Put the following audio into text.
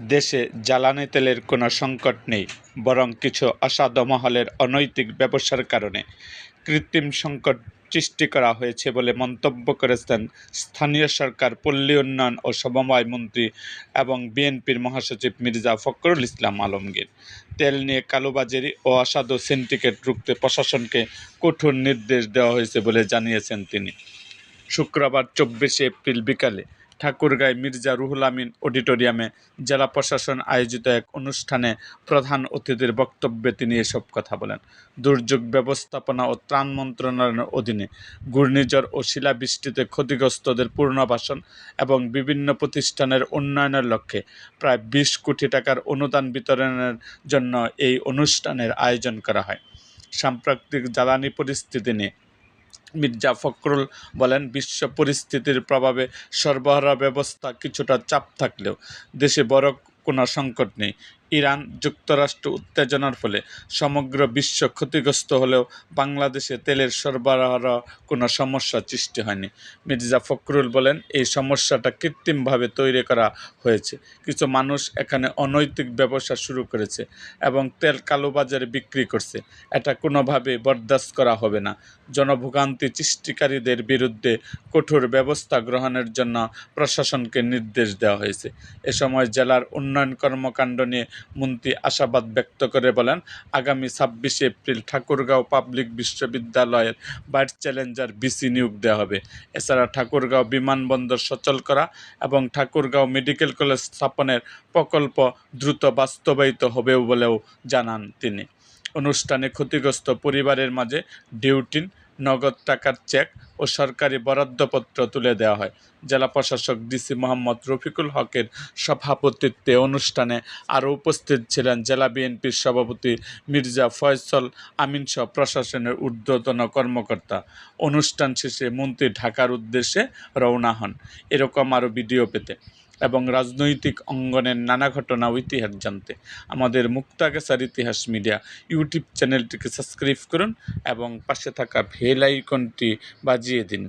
দেশে জ্বালানি তেলের কোনো সংকট নেই, বরং কিছু অসাধু মহলের অনৈতিক ব্যবসার কারণে কৃত্রিম সংকট সৃষ্টি করা হয়েছে বলে মন্তব্য করেছেন স্থানীয় সরকার, পল্লী উন্নয়ন ও সমবায় মন্ত্রী এবং বিএনপির মহাসচিব মির্জা ফখরুল ইসলাম আলমগীর। তেল নিয়ে কালোবাজারি ও অসাধু সিন্ডিকেট রুখতে প্রশাসনকে কঠোর নির্দেশ দেওয়া হয়েছে বলে জানিয়েছেন তিনি। শুক্রবার 24 এপ্রিল বিকালে ঠাকুরগাঁয় মির্জা রুহুল আমিন অডিটোরিয়ামে জেলা প্রশাসন আয়োজিত এক অনুষ্ঠানে প্রধান অতিথির বক্তব্যে তিনি এসব কথা বলেন। দুর্যোগ ব্যবস্থাপনা ও ত্রাণ মন্ত্রণালয়ের অধীনে ঘূর্ণিঝড় ও শিলাবৃষ্টিতে ক্ষতিগ্রস্তদের পুনর্বাসন এবং বিভিন্ন প্রতিষ্ঠানের উন্নয়নের লক্ষ্যে প্রায় 20 কোটি টাকার অনুদান বিতরণের জন্য এই অনুষ্ঠানের আয়োজন করা হয়। সাম্প্রতিক জ্বালানি পরিস্থিতি নিয়ে মির্জা ফখরুল বলেন, বিশ্ব পরিস্থিতির প্রভাবে সরবরাহ ব্যবস্থা কিছুটা চাপ থাকলেও দেশে বড় কোনো সংকট নেই। ইরান যুক্তরাষ্ট্র উত্তেজনার ফলে সমগ্র বিশ্ব ক্ষতিগ্রস্ত হলেও বাংলাদেশে তেলের সরবরাহের কোনো সমস্যা সৃষ্টি হয়নি। মির্জা ফখরুল বলেন, এই সমস্যাটা কৃত্রিমভাবে তৈরি করা হয়েছে। কিছু মানুষ এখানে অনৈতিক ব্যবসা শুরু করেছে এবং তেল কালোবাজারে বিক্রি করছে। এটা কোনোভাবে বরদাস্ত করা হবে না। জনভোগান্তি সৃষ্টিকারীদের বিরুদ্ধে কঠোর ব্যবস্থা গ্রহণের জন্য প্রশাসনকে নির্দেশ দেওয়া হয়েছে। এ সময় জেলার উন্নয়ন কর্মকাণ্ড নিয়ে মন্ত্রী আশাবাদ ব্যক্ত করে বলেন, আগামী 26 এপ্রিল ঠাকুরগাঁও পাবলিক বিশ্ববিদ্যালয়ের ভাইস চ্যান্সেলর ভিসি নিয়োগ দেওয়া হবে। এছাড়া ঠাকুরগাঁও বিমানবন্দর সচল করা এবং ঠাকুরগাঁও মেডিকেল কলেজ স্থাপনের প্রকল্প দ্রুত বাস্তবায়িত হবে বলেও জানান তিনি। অনুষ্ঠানে ক্ষতিগ্রস্ত পরিবারের মাঝে ডিউটিন, নগদ টাকার চেক ও সরকারি বরাদ্দপত্র তুলে দেওয়া হয়। জেলা প্রশাসক ডিসি মোহাম্মদ রফিকুল হকের সভাপতিত্বে অনুষ্ঠানে আরও উপস্থিত ছিলেন জেলা বিএনপির সভাপতি মির্জা ফয়সল আমিনসহ প্রশাসনের ঊর্ধ্বতন কর্মকর্তা। অনুষ্ঠান শেষে মন্ত্রী ঢাকার উদ্দেশ্যে রওনা হন। এরকম আরও ভিডিও পেতে এবং রাজনৈতিক অঙ্গনের নানা ঘটনা ও ইতিহাস জানতে আমাদের মুক্তাগাছার ইতিহাস মিডিয়া ইউটিউব চ্যানেলটিকে সাবস্ক্রাইব করুন এবং পাশে থাকা বেল আইকনটি বাজিয়ে দিন।